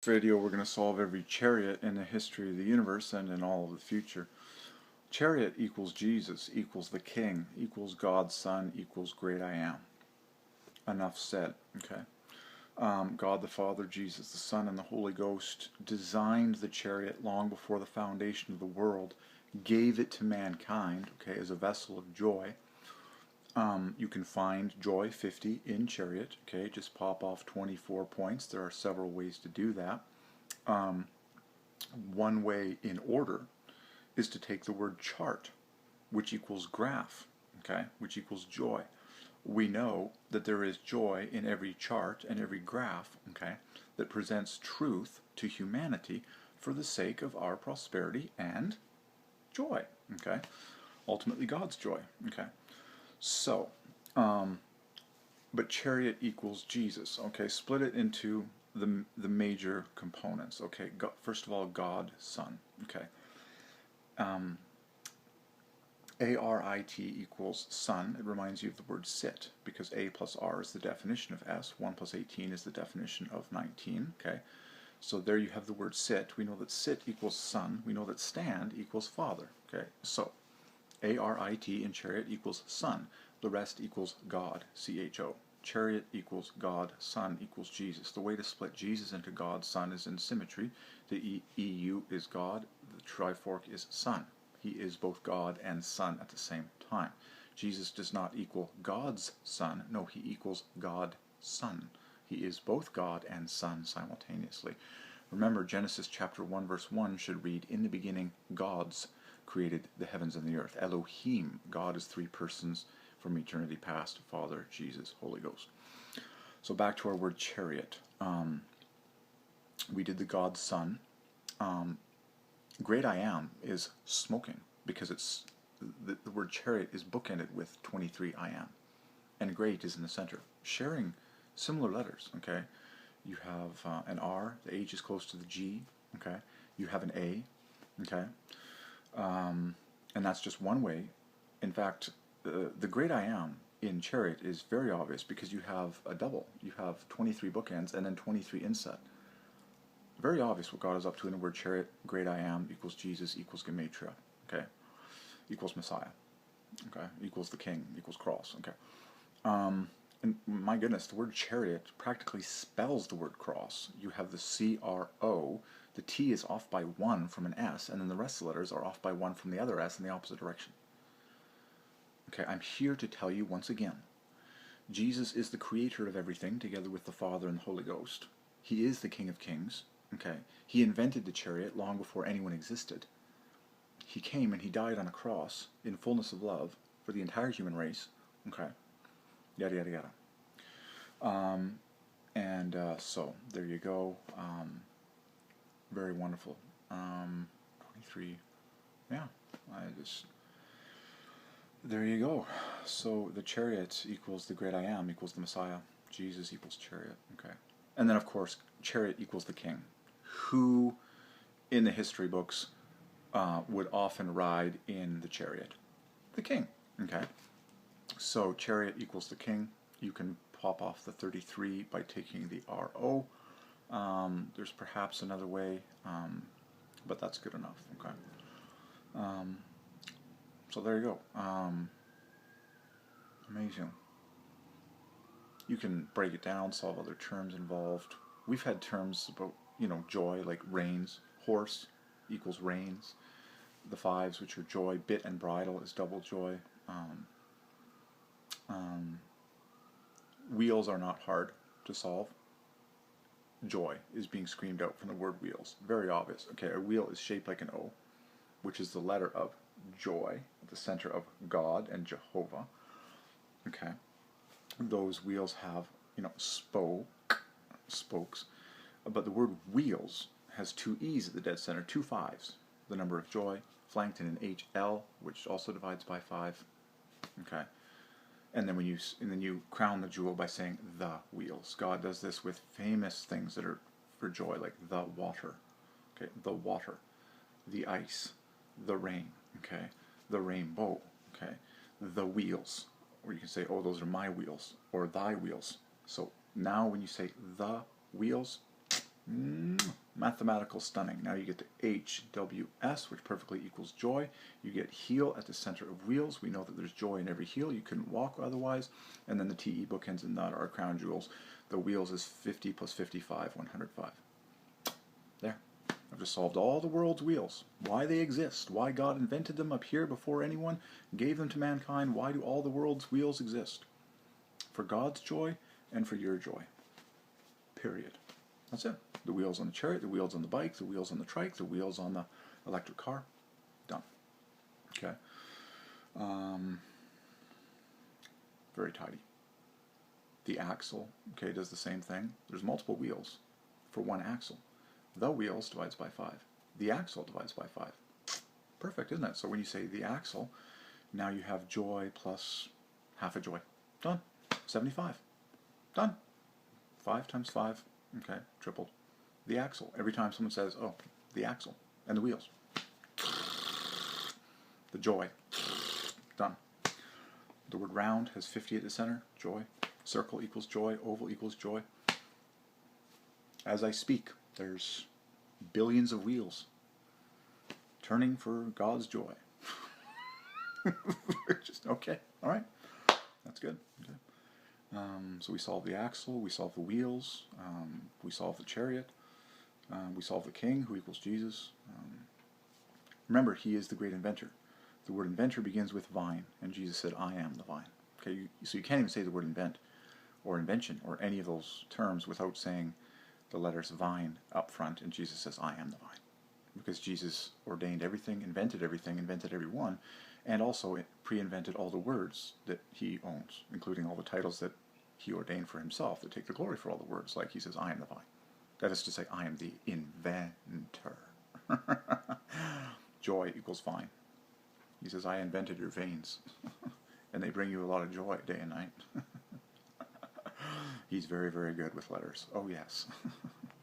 Video we're going to solve every chariot in the history of the universe and in all of the future. Chariot equals Jesus, equals the King, equals God's Son, equals Great I Am. Enough said, okay? God the Father, Jesus the Son, and the Holy Ghost designed the chariot long before the foundation of the world, gave it to mankind, okay, as a vessel of joy. You can find joy 50 in Chariot, okay, just pop off 24 points. There are several ways to do that. One way in order is to take the word chart, which equals graph, okay, which equals joy. We know that there is joy in every chart and every graph, okay, that presents truth to humanity for the sake of our prosperity and joy, okay, ultimately God's joy, okay. So, but chariot equals Jesus, okay, split it into the major components, okay. First of all, God, Son, okay. A-R-I-T equals Son. It reminds you of the word sit, because A plus R is the definition of S, 1 plus 18 is the definition of 19, okay. So there you have the word sit. We know that sit equals Son. We know that stand equals Father, okay. So, A-R-I-T in Chariot equals Son. The rest equals God, C-H-O. Chariot equals God, Son equals Jesus. The way to split Jesus into God, Son is in symmetry. The EU is God, the trifork is Son. He is both God and Son at the same time. Jesus does not equal God's Son. No, he equals God, Son. He is both God and Son simultaneously. Remember, Genesis chapter 1 verse 1 should read, in the beginning, God's created the heavens and the earth. Elohim, God is three persons from eternity past, Father, Jesus, Holy Ghost. So back to our word chariot. We did the God, Son. Great I Am is smoking, because it's the word chariot is bookended with 23 I Am. And great is in the center. Sharing similar letters, okay? You have an R, the H is close to the G, okay? You have an A, okay? And that's just one way. In fact, the Great I Am in Chariot is very obvious, because you have a double. You have 23 bookends and then 23 inset. Very obvious what God is up to in the word Chariot. Great I Am equals Jesus equals Gematria, okay? Equals Messiah, okay? Equals the King, equals cross, okay? And my goodness, the word chariot practically spells the word cross. You have the C-R-O, the T is off by 1 from an S, and then the rest of the letters are off by 1 from the other S in the opposite direction. Okay, I'm here to tell you once again, Jesus is the creator of everything, together with the Father and the Holy Ghost. He is the King of Kings, okay? He invented the chariot long before anyone existed. He came and he died on a cross in fullness of love for the entire human race, okay? Yada yada yada. So there you go. Very wonderful. 23. Yeah, there you go. So the chariot equals the Great I Am equals the Messiah. Jesus equals chariot. Okay. And then of course chariot equals the King, who in the history books would often ride in the chariot. The King. Okay. So chariot equals the King. You can pop off the 33 by taking the RO. There's perhaps another way, but that's good enough. Okay. So there you go. Amazing. You can break it down, solve other terms involved. We've had terms about, joy, like reins. Horse equals reins. The fives, which are joy. Bit and bridle is double joy. Wheels are not hard to solve. Joy is being screamed out from the word wheels. Very obvious. Okay, a wheel is shaped like an O, which is the letter of joy at the center of God and Jehovah. Okay, those wheels have, spokes, but the word wheels has two E's at the dead center, two fives, the number of joy, flanked in an HL, which also divides by 5. Okay. And then you crown the jewel by saying the wheels. God does this with famous things that are for joy, like the water, okay, the water, the ice, the rain, okay, the rainbow, okay, the wheels, or you can say, oh, those are my wheels, or thy wheels. So now when you say the wheels, Mathematical stunning. Now you get to HWS, which perfectly equals joy. You get heel at the center of wheels. We know that there's joy in every heel. You couldn't walk otherwise. And then the TE bookends and that are crown jewels. The wheels is 50 plus 55, 105. There. I've just solved all the world's wheels. Why they exist. Why God invented them up here before anyone gave them to mankind. Why do all the world's wheels exist? For God's joy and for your joy. Period. That's it. The wheels on the chariot, the wheels on the bike, the wheels on the trike, the wheels on the electric car. Done. Okay. Very tidy. The axle, okay, does the same thing. There's multiple wheels for one axle. The wheels divides by 5. The axle divides by 5. Perfect, isn't it? So when you say the axle, now you have joy plus half a joy. Done. 75. Done. 5 times 5. Okay, tripled. The axle. Every time someone says, oh, the axle and the wheels. The joy. Done. The word round has 50 at the center. Joy. Circle equals joy. Oval equals joy. As I speak, there's billions of wheels turning for God's joy. Just okay. All right. That's good. Okay. So we solve the axle, we solve the wheels, we solve the chariot, we solve the king, who equals Jesus. Remember, he is the great inventor. The word inventor begins with vine, and Jesus said, I am the vine. Okay, so you can't even say the word invent, or invention, or any of those terms without saying the letters vine up front, and Jesus says, I am the vine. Because Jesus ordained everything, invented everyone, and also pre-invented all the words that he owns, including all the titles that he ordained for himself that take the glory for all the words, like he says, I am the vine. That is to say, I am the inventor. Joy equals vine. He says, I invented your veins, and they bring you a lot of joy day and night. He's very, very good with letters. Oh, yes.